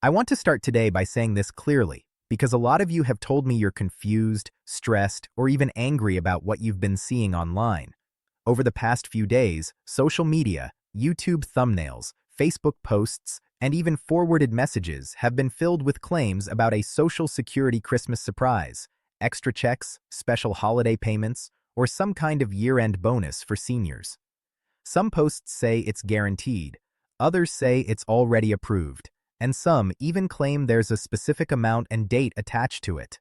I want to start today by saying this clearly, because a lot of you have told me you're confused, stressed, or even angry about what you've been seeing online. Over the past few days, social media, YouTube thumbnails, Facebook posts, and even forwarded messages have been filled with claims about a Social Security Christmas surprise, extra checks, special holiday payments, or some kind of year-end bonus for seniors. Some posts say it's guaranteed, others say it's already approved, and some even claim there's a specific amount and date attached to it.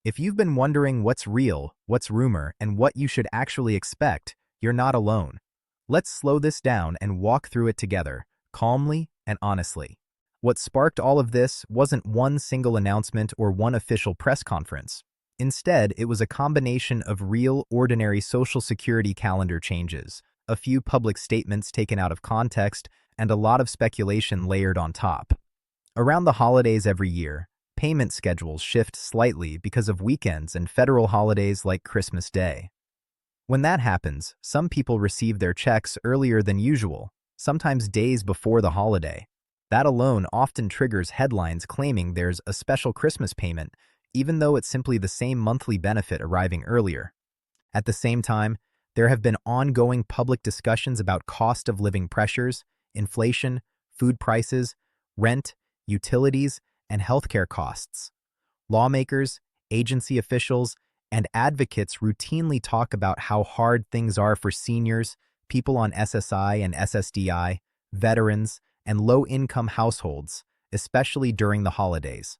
If you've been wondering what's real, what's rumor, and what you should actually expect, you're not alone. Let's slow this down and walk through it together, calmly and honestly. What sparked all of this wasn't one single announcement or one official press conference. Instead, it was a combination of real, ordinary Social Security calendar changes, a few public statements taken out of context, and a lot of speculation layered on top. Around the holidays every year, payment schedules shift slightly because of weekends and federal holidays like Christmas Day. When that happens, some people receive their checks earlier than usual, sometimes days before the holiday. That alone often triggers headlines claiming there's a special Christmas payment, even though it's simply the same monthly benefit arriving earlier. At the same time, there have been ongoing public discussions about cost of living pressures, inflation, food prices, rent, utilities, and healthcare costs. Lawmakers, agency officials, and advocates routinely talk about how hard things are for seniors, people on SSI and SSDI, veterans, and low-income households, especially during the holidays.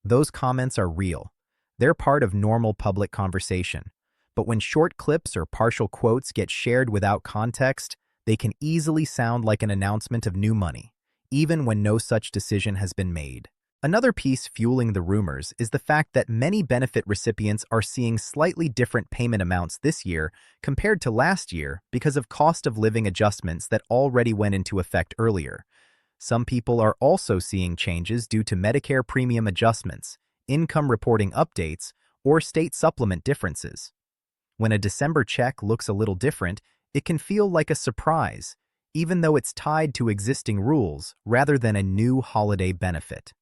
Those comments are real. They're part of normal public conversation. But when short clips or partial quotes get shared without context, they can easily sound like an announcement of new money, even when no such decision has been made. Another piece fueling the rumors is the fact that many benefit recipients are seeing slightly different payment amounts this year compared to last year because of cost of living adjustments that already went into effect earlier. Some people are also seeing changes due to Medicare premium adjustments, income reporting updates, or state supplement differences. When a December check looks a little different, it can feel like a surprise, even though it's tied to existing rules rather than a new holiday benefit.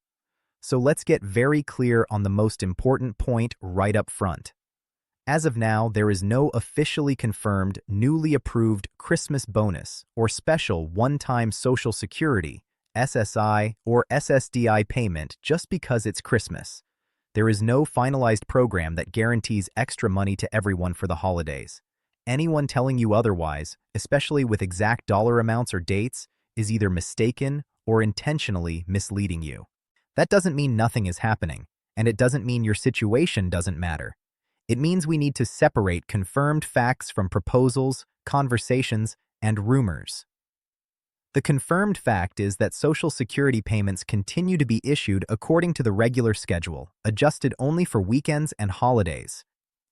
So let's get very clear on the most important point right up front. As of now, there is no officially confirmed, newly approved Christmas bonus or special one-time Social Security, SSI, or SSDI payment just because it's Christmas. There is no finalized program that guarantees extra money to everyone for the holidays. Anyone telling you otherwise, especially with exact dollar amounts or dates, is either mistaken or intentionally misleading you. That doesn't mean nothing is happening, and it doesn't mean your situation doesn't matter. It means we need to separate confirmed facts from proposals, conversations, and rumors. The confirmed fact is that Social Security payments continue to be issued according to the regular schedule, adjusted only for weekends and holidays.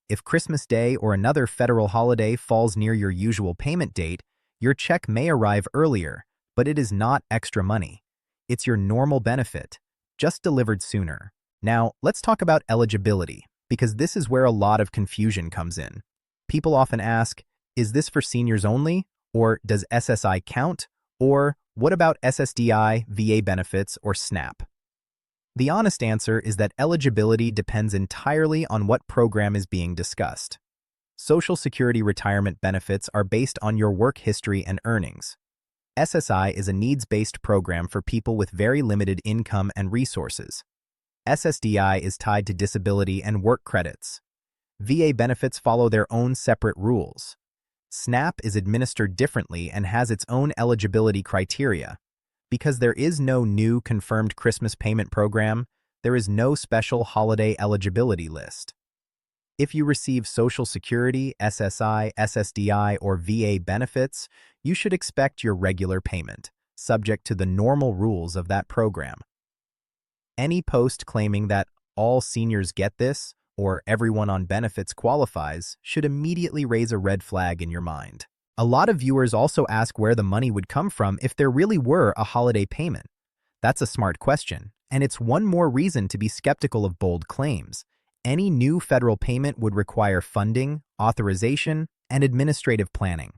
If Christmas Day or another federal holiday falls near your usual payment date, your check may arrive earlier, but it is not extra money. It's your normal benefit, just delivered sooner. Now, let's talk about eligibility, because this is where a lot of confusion comes in. People often ask, is this for seniors only? Or does SSI count? Or what about SSDI, VA benefits, or SNAP? The honest answer is that eligibility depends entirely on what program is being discussed. Social Security retirement benefits are based on your work history and earnings. SSI is a needs-based program for people with very limited income and resources. SSDI is tied to disability and work credits. VA benefits follow their own separate rules. SNAP is administered differently and has its own eligibility criteria. Because there is no new confirmed Christmas payment program, there is no special holiday eligibility list. If you receive Social Security, SSI, SSDI, or VA benefits, you should expect your regular payment, subject to the normal rules of that program. Any post claiming that all seniors get this, or everyone on benefits qualifies, should immediately raise a red flag in your mind. A lot of viewers also ask where the money would come from if there really were a holiday payment. That's a smart question, and it's one more reason to be skeptical of bold claims. Any new federal payment would require funding, authorization, and administrative planning.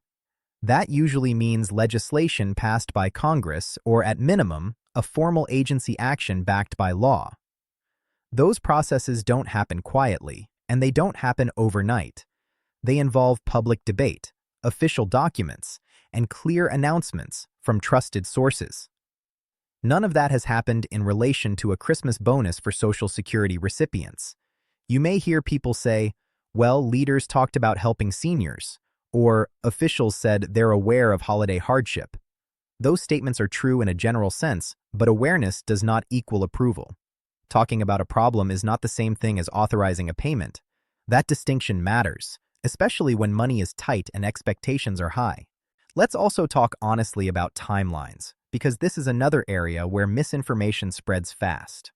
That usually means legislation passed by Congress or, at minimum, a formal agency action backed by law. Those processes don't happen quietly, and they don't happen overnight. They involve public debate, official documents, and clear announcements from trusted sources. None of that has happened in relation to a Christmas bonus for Social Security recipients. You may hear people say, well, leaders talked about helping seniors, or officials said they're aware of holiday hardship. Those statements are true in a general sense, but awareness does not equal approval. Talking about a problem is not the same thing as authorizing a payment. That distinction matters, especially when money is tight and expectations are high. Let's also talk honestly about timelines, because this is another area where misinformation spreads fast.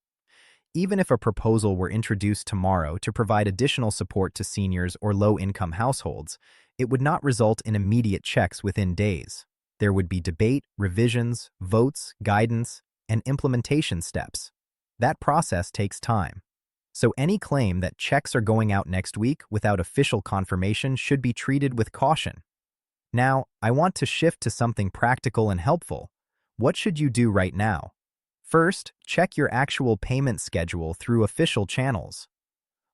Even if a proposal were introduced tomorrow to provide additional support to seniors or low-income households, it would not result in immediate checks within days. There would be debate, revisions, votes, guidance, and implementation steps. That process takes time. So any claim that checks are going out next week without official confirmation should be treated with caution. Now, I want to shift to something practical and helpful. What should you do right now? First, check your actual payment schedule through official channels.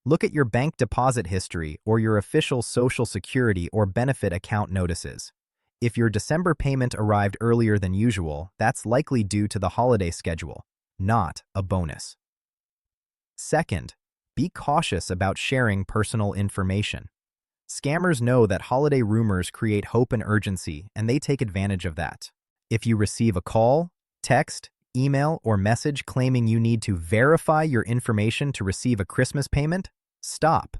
Look at your bank deposit history or your official Social Security or benefit account notices. If your December payment arrived earlier than usual, that's likely due to the holiday schedule, not a bonus. Second, be cautious about sharing personal information. Scammers know that holiday rumors create hope and urgency, and they take advantage of that. If you receive a call, text, email, or message claiming you need to verify your information to receive a Christmas payment, stop.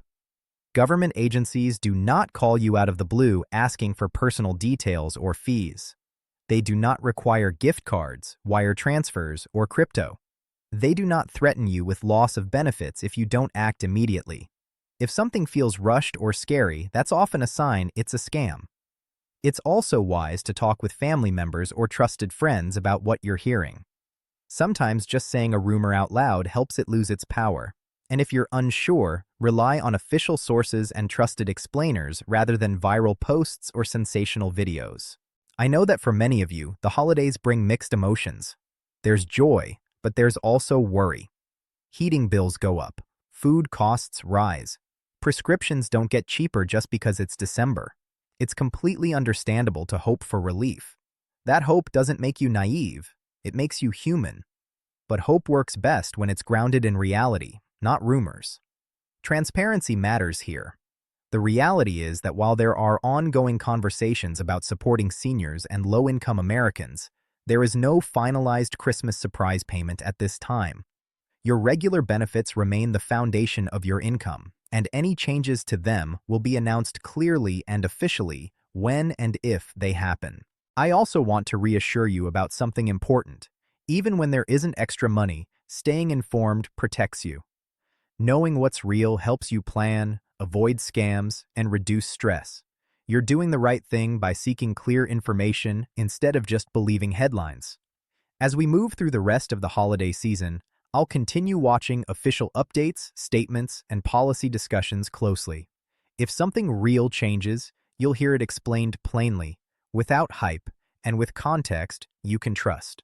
Government agencies do not call you out of the blue asking for personal details or fees. They do not require gift cards, wire transfers, or crypto. They do not threaten you with loss of benefits if you don't act immediately. If something feels rushed or scary, that's often a sign it's a scam. It's also wise to talk with family members or trusted friends about what you're hearing. Sometimes just saying a rumor out loud helps it lose its power. And if you're unsure, rely on official sources and trusted explainers rather than viral posts or sensational videos. I know that for many of you, the holidays bring mixed emotions. There's joy, but there's also worry. Heating bills go up. Food costs rise. Prescriptions don't get cheaper just because it's December. It's completely understandable to hope for relief. That hope doesn't make you naive. It makes you human. But hope works best when it's grounded in reality, not rumors. Transparency matters here. The reality is that while there are ongoing conversations about supporting seniors and low-income Americans, there is no finalized Christmas surprise payment at this time. Your regular benefits remain the foundation of your income, and any changes to them will be announced clearly and officially when and if they happen. I also want to reassure you about something important. Even when there isn't extra money, staying informed protects you. Knowing what's real helps you plan, avoid scams, and reduce stress. You're doing the right thing by seeking clear information instead of just believing headlines. As we move through the rest of the holiday season, I'll continue watching official updates, statements, and policy discussions closely. If something real changes, you'll hear it explained plainly, without hype, and with context you can trust.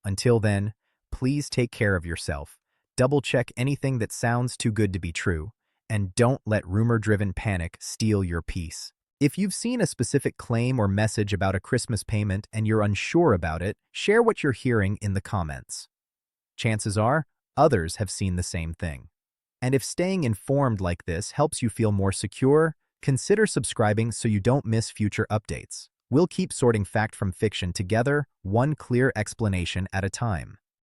Until then, please take care of yourself. Double-check anything that sounds too good to be true, and don't let rumor-driven panic steal your peace. If you've seen a specific claim or message about a Christmas payment and you're unsure about it, share what you're hearing in the comments. Chances are, others have seen the same thing. And if staying informed like this helps you feel more secure, consider subscribing so you don't miss future updates. We'll keep sorting fact from fiction together, one clear explanation at a time.